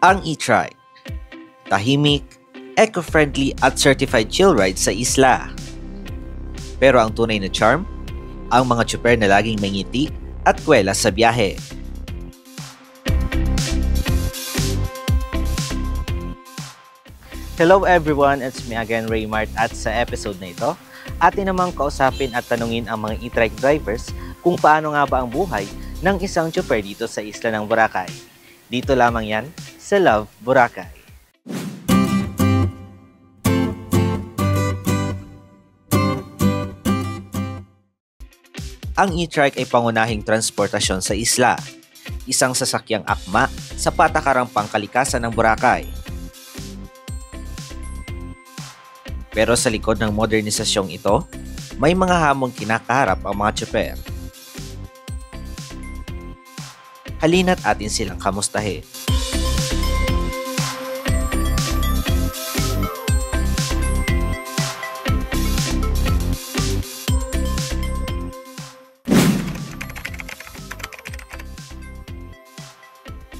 Ang e-trike. Tahimik, eco-friendly at certified chill ride sa isla. Pero ang tunay na charm, ang mga tsuper na laging may ngiti at kwela sa biyahe. Hello everyone, it's me again Raymart at sa episode na ito, atin namang kausapin at tanungin ang mga e-trike drivers kung paano nga ba ang buhay ng isang tsuper dito sa isla ng Boracay. Dito lamang yan sa Love Boracay. Ang e-trike ay pangunahing transportasyon sa isla, isang sasakyang akma sa patakarang pangkalikasan ng Boracay. Pero sa likod ng modernisasyong ito, may mga hamong kinakaharap ang mga tsuper. Halina't atin silang kamustahin.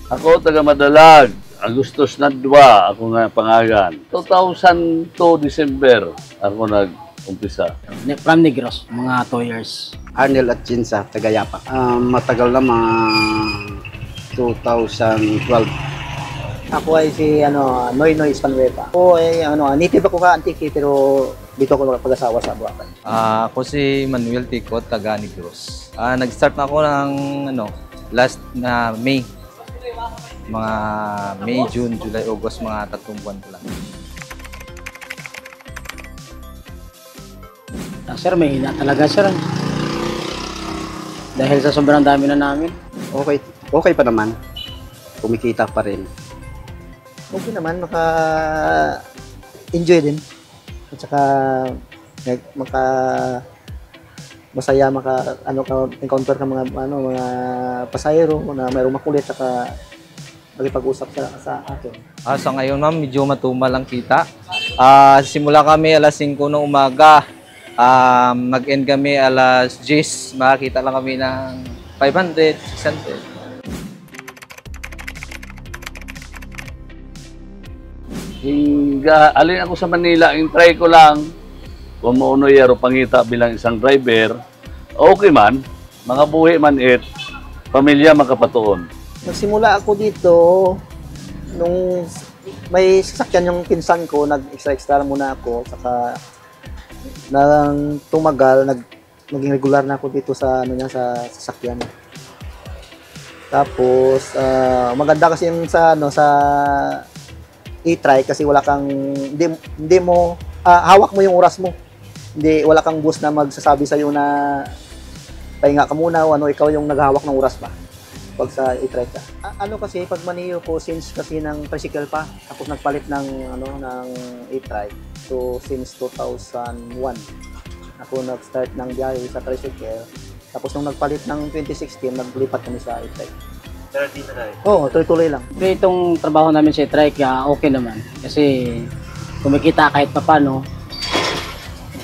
Ako, taga Madalag, Agustos Nadwa, ako nga pangalan. 2002 December, ako nag-umpisa. From Negros, mga 2 years. Arnel at Jinsa, taga Yapa. Matagal na, mga 2012. Ako ay si Noy Espanueta. Ako ay native ako ka Antique pero dito ako pag-asawa sa Boracay. Ako si Manuel Ticot, taga Negros. Nag-start na ako ng last na May. Mga May, June, July, August, mga 3 buwan ko lang. Sir, may hina talaga, sir. Dahil sa sobrang dami na namin. Okay pa naman. Kumikita pa rin. Okay naman, maka-enjoy din. At saka masaya encounter ka mga pasahero na mayroong makulit saka magipag-usap sa atin. Sa ngayon ma'am, medyo matumal ang kita. Simula kami alas 5 ng umaga. Mag-end kami alas 10. Makakita lang kami ng 500, 600. Alin ako sa Manila, yung try ko lang, kung mauno yaro pangita bilang isang driver, okay man, mga buhi man pamilya makapatuon. Nagsimula ako dito nung may sasakyan yung pinsan ko, nag-extra muna ako, saka nang tumagal, naging regular na ako dito sa sa sasakyan. Tapos maganda kasi yung sa e-trike kasi wala kang hindi mo hawak mo yung oras mo. Wala kang boss na magsasabi sa iyo na pahinga ka muna o ikaw yung naghahawak ng oras pa pag sa e-trike ka. Kasi pag maniyo ko since kasi ng tricycle pa, tapos nagpalit ng ng e-trike. So since 2001 ako nag-start ng biyahe sa tricycle. Tapos nung nagpalit ng 2016, naglipat kami sa e-trike. Pero di na rin. Oo, tuloy-tuloy lang. Pero itong trabaho namin sa e-trike, okay naman. Kasi kumikita kahit paano.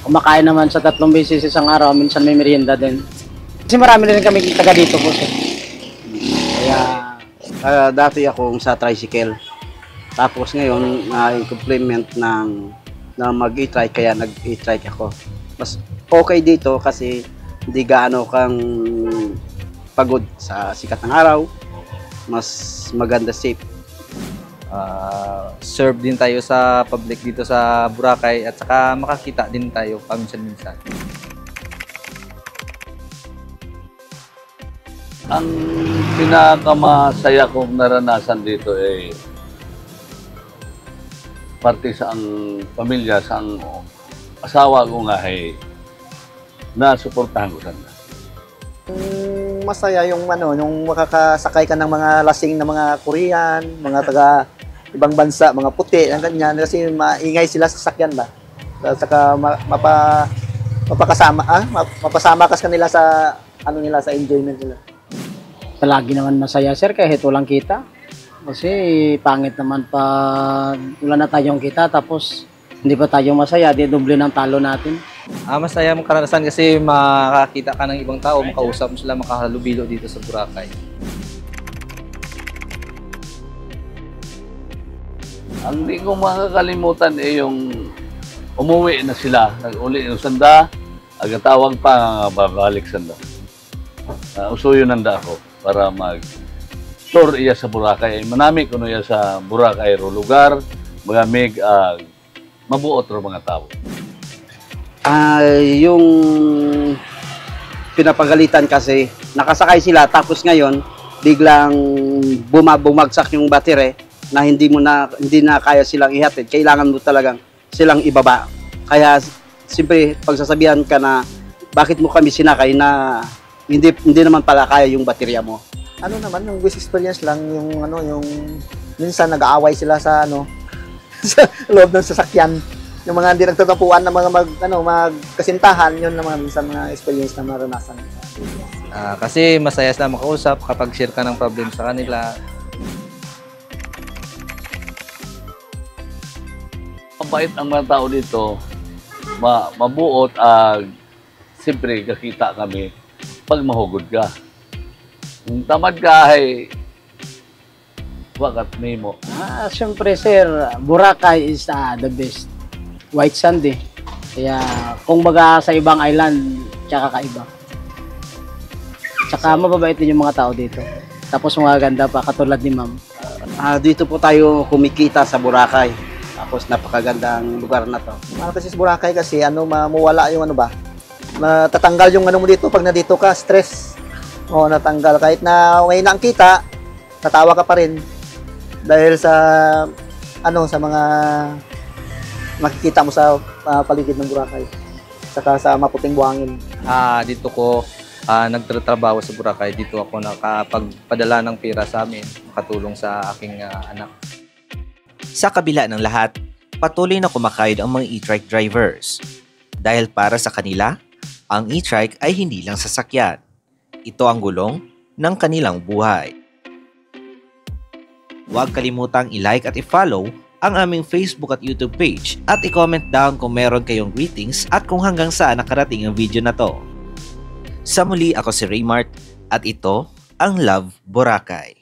Kumakain naman sa 3 beses isang araw, minsan may merienda din. Kasi marami rin kami taga dito po, sir. Kaya dati akong sa tricycle. Tapos ngayon, na-complement na mag-e-trike, kaya nag-e-trike ako. Mas okay dito kasi hindi gaano kang pagod sa sikat ng araw. Mas maganda, safe. Serve din tayo sa public dito sa Boracay at saka makakita din tayo paminsan-minsan. Ang pinakamasaya kong naranasan dito parte sa ang pamilya, sa ang asawa ko nga na-suportahan ko sana. Masaya yung yung makakasakay ka ng mga lasing na mga Korean, mga taga ibang bansa, mga puti, ang ganyan kasi maingay sila sa sasakyan ba. At saka mapasama ka kanila sa nila sa enjoyment nila. Palagi naman masaya, sir, kahit walang kita. Kasi pangit naman pag wala na tayong kita, tapos hindi pa tayo masaya, di doble ng talo natin. Masaya mong karanasan kasi makakita ka ng ibang tao, makausap mo sila, makahalubilo dito sa Boracay. Ang di ko makakalimutan yung umuwi na sila, nag-uli yung sanda, agatawag pa nga babalik sanda. Usuyo nanda ako para mag-tour iya sa Boracay. Manami kuno iya sa Boracay ro lugar, magamig mabuot ro mga tao. Yung pinapagalitan kasi, nakasakay sila tapos ngayon biglang bumagsak yung battery na hindi na kaya silang ihatid. Kailangan mo talagang silang ibaba. Kaya siyempre pagsasabihan ka na bakit mo kami sinakay na hindi naman pala kaya yung baterya mo. Ano naman, yung best experience lang, yung minsan nag-aaway sila sa sa loob ng sasakyan. Yung mga hindi nagtatapuan na mga magkasintahan, yun naman minsan mga experience na maranasan. Kasi masaya sila makausap kapag share ka ng problem sa kanila. Mabait ang mga tao dito, mabuot siyempre kakita kami pag mahugod ka. Kung tamad ka ay wakat mo. Siyempre sir, Boracay is the best. White sand eh. Kaya kung baga sa ibang island, tsaka kaiba. Tsaka mababait din yung mga tao dito. Tapos mga ganda pa, katulad ni ma'am. Dito po tayo kumikita sa Boracay. Tapos napakagandang lugar na to. Kasi sa Boracay kasi, mawala yung matatanggal yung mo dito pag nandito ka, stress. Natanggal. Kahit na may nakita, tatawa ka pa rin. Dahil sa, sa mga makikita mo sa paligid ng Boracay. Saka sa maputing buhangin. Dito ko nagtatrabaho sa Boracay. Dito ako nakapagpadala ng pera sa amin, makatulong sa aking anak. Sa kabila ng lahat, patuloy na kumakayod ang mga e-trike drivers. Dahil para sa kanila, ang e-trike ay hindi lang sasakyan. Ito ang gulong ng kanilang buhay. Huwag kalimutang i-like at i-follow ang aming Facebook at YouTube page at i-comment down kung meron kayong greetings at kung hanggang saan nakarating ang video na to. Sa muli, ako si Raymart at ito ang Love Boracay.